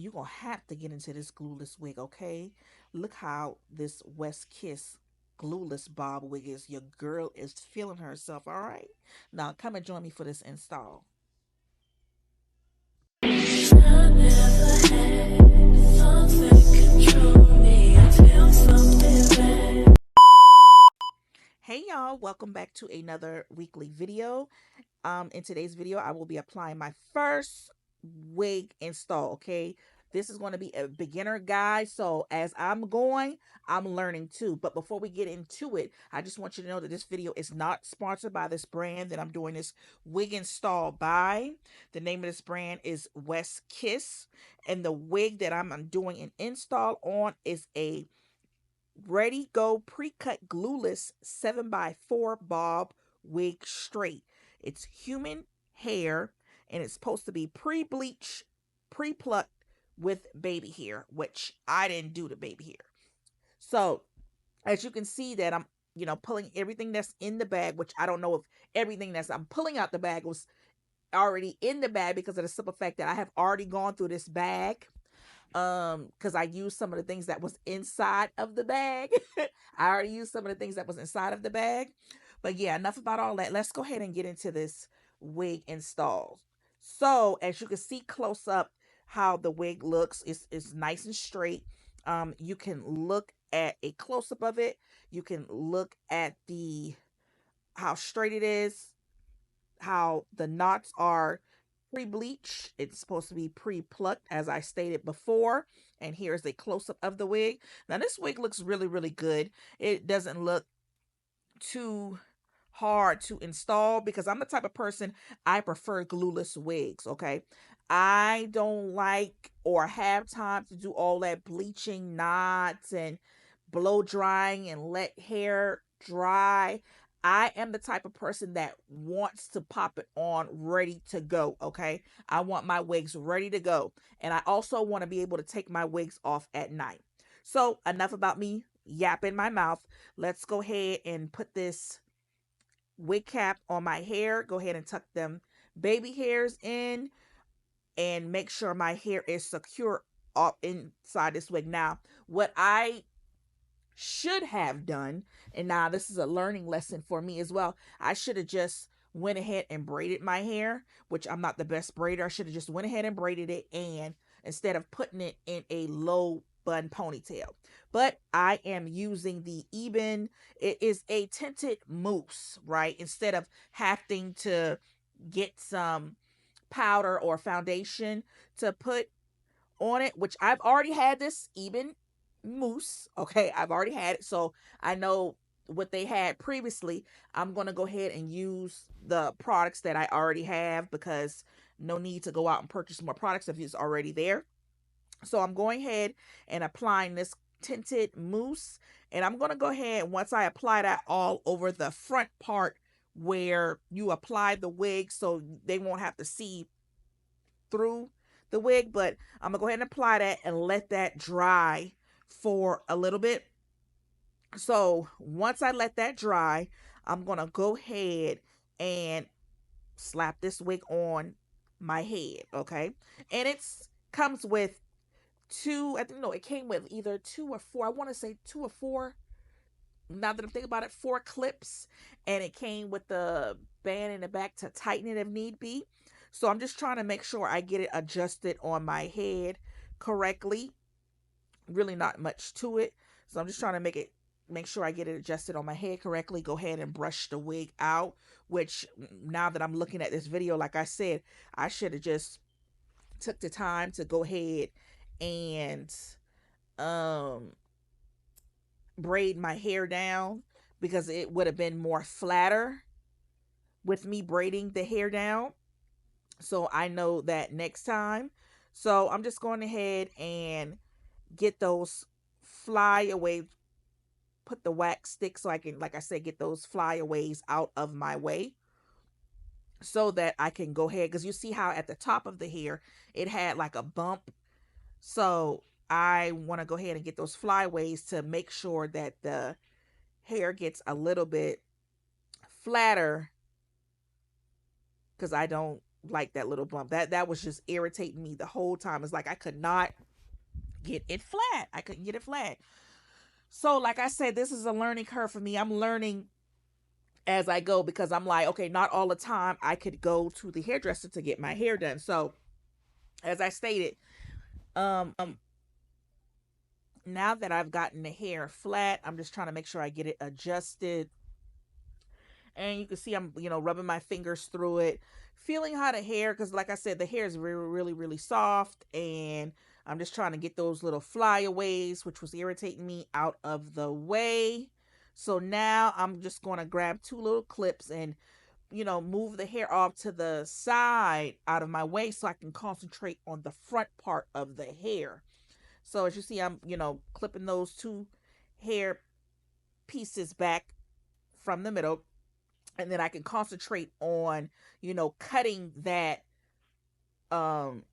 you're gonna have to get into this glueless wig, okay? Look how this Westkiss glueless bob wig is. Your girl is feeling herself, all right? Now come and join me for this install. I never had something control me. I feel something bad. Hey y'all, welcome back to another weekly video. In today's video, I will be applying my first wig install. Okay, this is going to be a beginner guide, so as I'm going, I'm learning too. But before we get into it, I just want you to know that this video is not sponsored by this brand that I'm doing this wig install by. The name of this brand is Westkiss, and the wig that I'm doing an install on is a Ready Go Precut Glueless 7x4 bob wig straight. It's human hair, and it's supposed to be pre-bleach, pre-plucked with baby hair, which I didn't do the baby hair. So as you can see that I'm, pulling everything that's in the bag, which I don't know if everything that's I'm pulling out the bag was already in the bag because of the simple fact that I have already gone through this bag, because I used some of the things that was inside of the bag. I already used some of the things that was inside of the bag. But yeah, enough about all that. Let's go ahead and get into this wig install. So as you can see close up how the wig looks, it's nice and straight. You can look at a close up of it. You can look at the how straight it is, how the knots are pre-bleach. It's supposed to be pre-plucked, as I stated before. And here's a close-up of the wig. Now this wig looks really, really good. It doesn't look too hard to install because I'm the type of person, I prefer glueless wigs. Okay, I don't like or have time to do all that bleaching knots and blow drying and let hair dry. I am the type of person that wants to pop it on ready to go. Okay, I want my wigs ready to go, and I also want to be able to take my wigs off at night. So enough about me yapping my mouth. Let's go ahead and put this wig cap on my hair. Go ahead and tuck them baby hairs in and make sure my hair is secure up inside this wig. Now, what I should have done, and now this is a learning lesson for me as well, I should have just went ahead and braided my hair, which I'm not the best braider. I should have just went ahead and braided it, and instead of putting it in a low bun ponytail. But I am using the Eben, it is a tinted mousse, right? Instead of having to get some powder or foundation to put on it, which I've already had this Eben mousse. Okay, I've already had it, so I know what they had previously. I'm going to go ahead and use the products that I already have because no need to go out and purchase more products if it's already there. So I'm going ahead and applying this tinted mousse, and I'm going to go ahead, once I apply that all over the front part where you apply the wig, so they won't have to see through the wig, but I'm gonna go ahead and apply that and let that dry for a little bit. So once I let that dry, I'm gonna go ahead and slap this wig on my head. Okay, and it's comes with two, I think, no, it came with either two or four, I want to say two or four, now that I'm thinking about it, four clips, and it came with the band in the back to tighten it if need be. So I'm just trying to make sure I get it adjusted on my head correctly. Really not much to it. So I'm just trying to make sure I get it adjusted on my head correctly. Go ahead and brush the wig out, which now that I'm looking at this video, like I said, I should have just took the time to go ahead and um braid my hair down because it would have been more flatter with me braiding the hair down. So I know that next time. So I'm just going ahead and get those flyaway, put the wax stick so I can, like I said, get those flyaways out of my way so that I can go ahead, because you see how at the top of the hair it had like a bump. So I want to go ahead and get those flyaways to make sure that the hair gets a little bit flatter, because I don't like that little bump. That was just irritating me the whole time. It's like I could not get it flat. I couldn't get it flat. So like I said, this is a learning curve for me. I'm learning as I go because I'm like, okay, not all the time I could go to the hairdresser to get my hair done. So as I stated, um now that I've gotten the hair flat, I'm just trying to make sure I get it adjusted. And you can see I'm, rubbing my fingers through it, feeling how the hair, because like I said, the hair is really, really, really soft. And I'm just trying to get those little flyaways, which was irritating me, out of the way. So now I'm just going to grab two little clips and, move the hair off to the side out of my way so I can concentrate on the front part of the hair. So as you see, I'm, clipping those two hair pieces back from the middle, and then I can concentrate on, cutting that um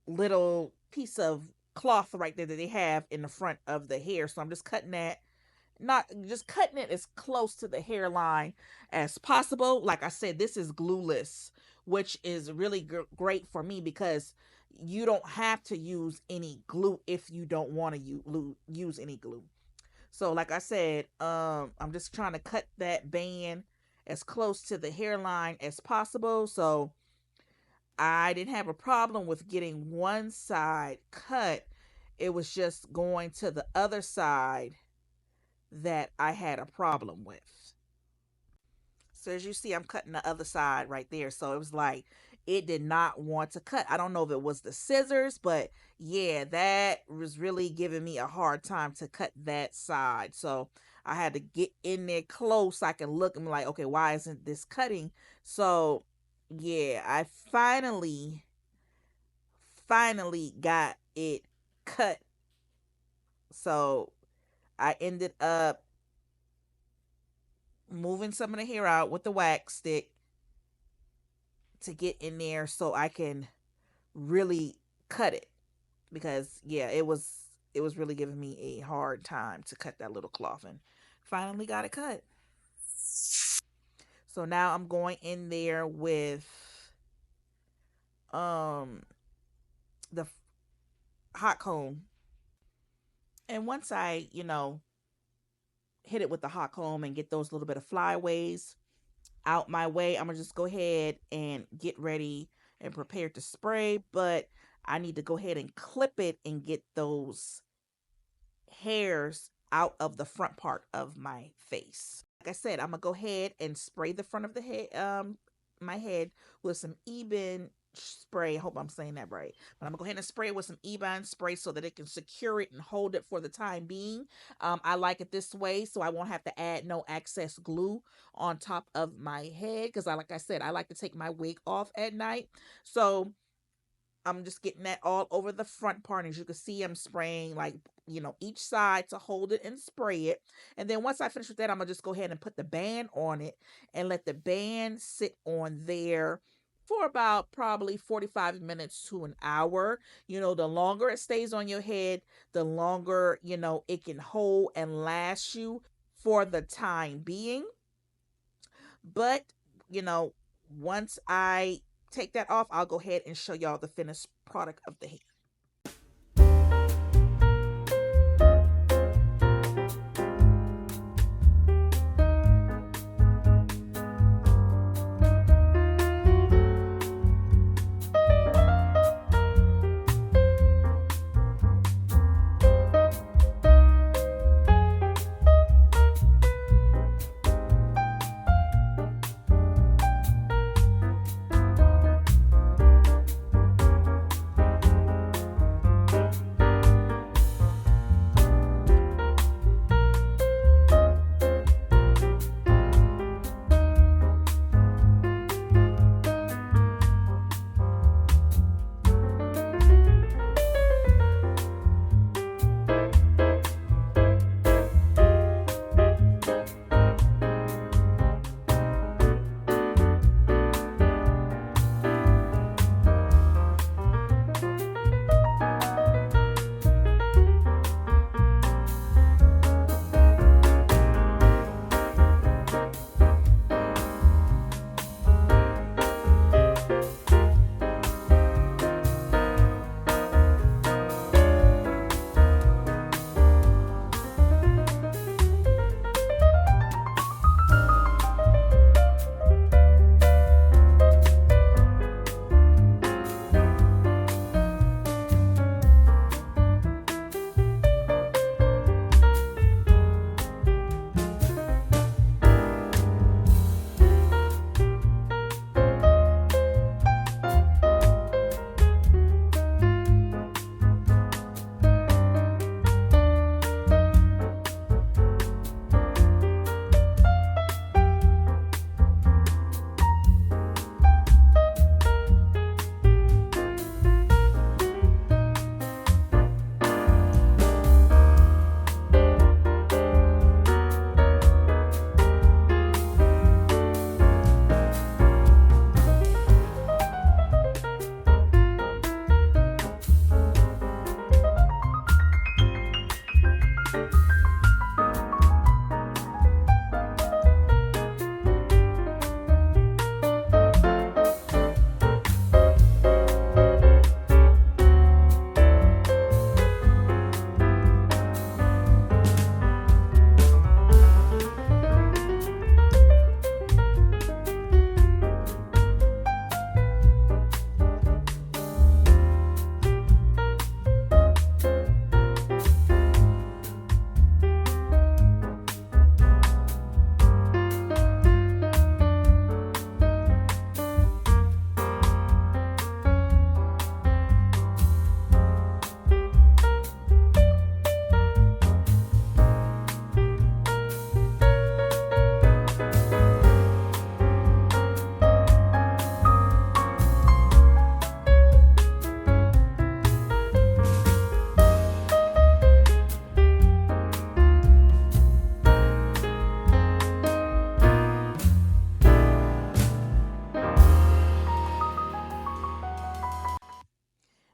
little piece of cloth right there that they have in the front of the hair. So I'm just cutting that, not just cutting it as close to the hairline as possible. Like I said, this is glueless, which is really great for me because you don't have to use any glue if you don't want to use any glue. So like I said, I'm just trying to cut that band as close to the hairline as possible. So I didn't have a problem with getting one side cut. It was just going to the other side that I had a problem with. So as you see, I'm cutting the other side right there. So it was like it did not want to cut. I don't know if it was the scissors, but yeah, that was really giving me a hard time to cut that side. So I had to get in there close so I can look and be like, okay, why isn't this cutting? So yeah, I finally got it cut. So I ended up moving some of the hair out with the wax stick to get in there so I can really cut it, because yeah, it was really giving me a hard time to cut that little cloth, and finally got it cut. So now I'm going in there with um the hot comb, and once I hit it with the hot comb and get those little bit of flyaways out my way, I'm gonna just go ahead and get ready and prepare to spray. But I need to go ahead and clip it and get those hairs out of the front part of my face. Like I said, I'm gonna go ahead and spray the front of the head, my head, with some Ebin spray. I hope I'm saying that right. But I'm gonna go ahead and spray it with some Ebin spray so that it can secure it and hold it for the time being. I like it this way so I won't have to add no excess glue on top of my head, because like I said, I like to take my wig off at night. So I'm just getting that all over the front part. As you can see, I'm spraying like, each side to hold it and spray it. And then once I finish with that, I'm going to just go ahead and put the band on it and let the band sit on there for about probably 45 minutes to an hour. The longer it stays on your head, the longer, it can hold and last you for the time being. But, once I take that off, I'll go ahead and show y'all the finished product of the hair.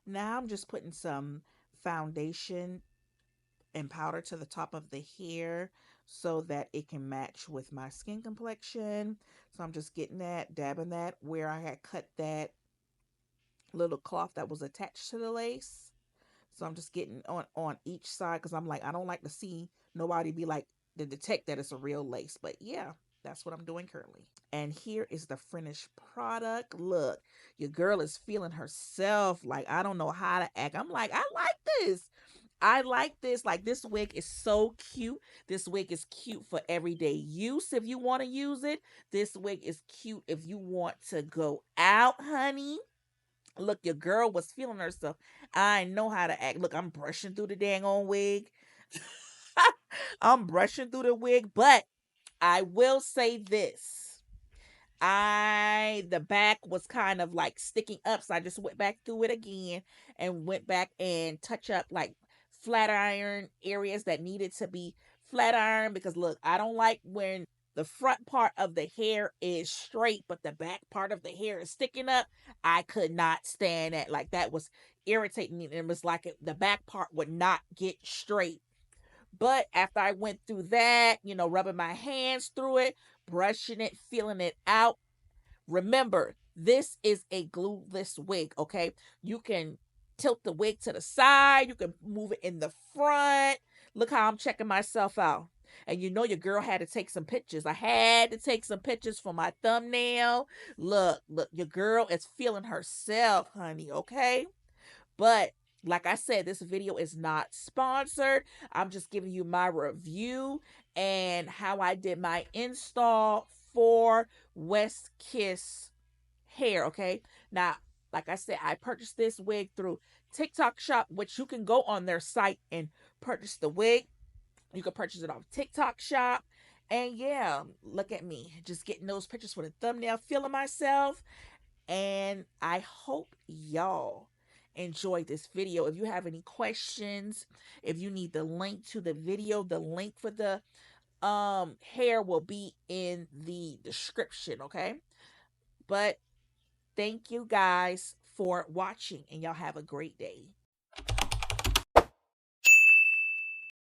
Now I'm just putting some foundation and powder to the top of the hair so that it can match with my skin complexion. So I'm just getting that, dabbing that where I had cut that little cloth that was attached to the lace. So I'm just getting on each side because I'm like, I don't like to see nobody be like to detect that it's a real lace. But yeah, that's what I'm doing currently. And here is the finished product. Look, your girl is feeling herself. Like, I don't know how to act. I'm like, I like this. I like this. Like, this wig is so cute. This wig is cute for everyday use if you want to use it. This wig is cute if you want to go out, honey. Look, your girl was feeling herself. I know how to act. Look, I'm brushing through the dang on wig. I'm brushing through the wig, but I will say this. The back was kind of like sticking up, so I just went back through it again and went back and touch up like flat iron areas that needed to be flat iron because look, I don't like when the front part of the hair is straight but the back part of the hair is sticking up. I could not stand that. Like that was irritating me. It was like the back part would not get straight. But after I went through that, rubbing my hands through it, brushing it, feeling it out. Remember, this is a glueless wig, okay? You can tilt the wig to the side, you can move it in the front. Look how I'm checking myself out. And your girl had to take some pictures. I had to take some pictures for my thumbnail. Look, your girl is feeling herself, honey, okay? But like I said, this video is not sponsored. I'm just giving you my review and how I did my install for Westkiss hair. Okay. Now, like I said, I purchased this wig through TikTok Shop, which you can go on their site and purchase the wig. You can purchase it off TikTok Shop. And yeah, look at me just getting those pictures for the thumbnail, feeling myself. And I hope y'all enjoyed this video. If you have any questions, if you need the link to the video, the link for the hair will be in the description, okay? But thank you guys for watching and y'all have a great day.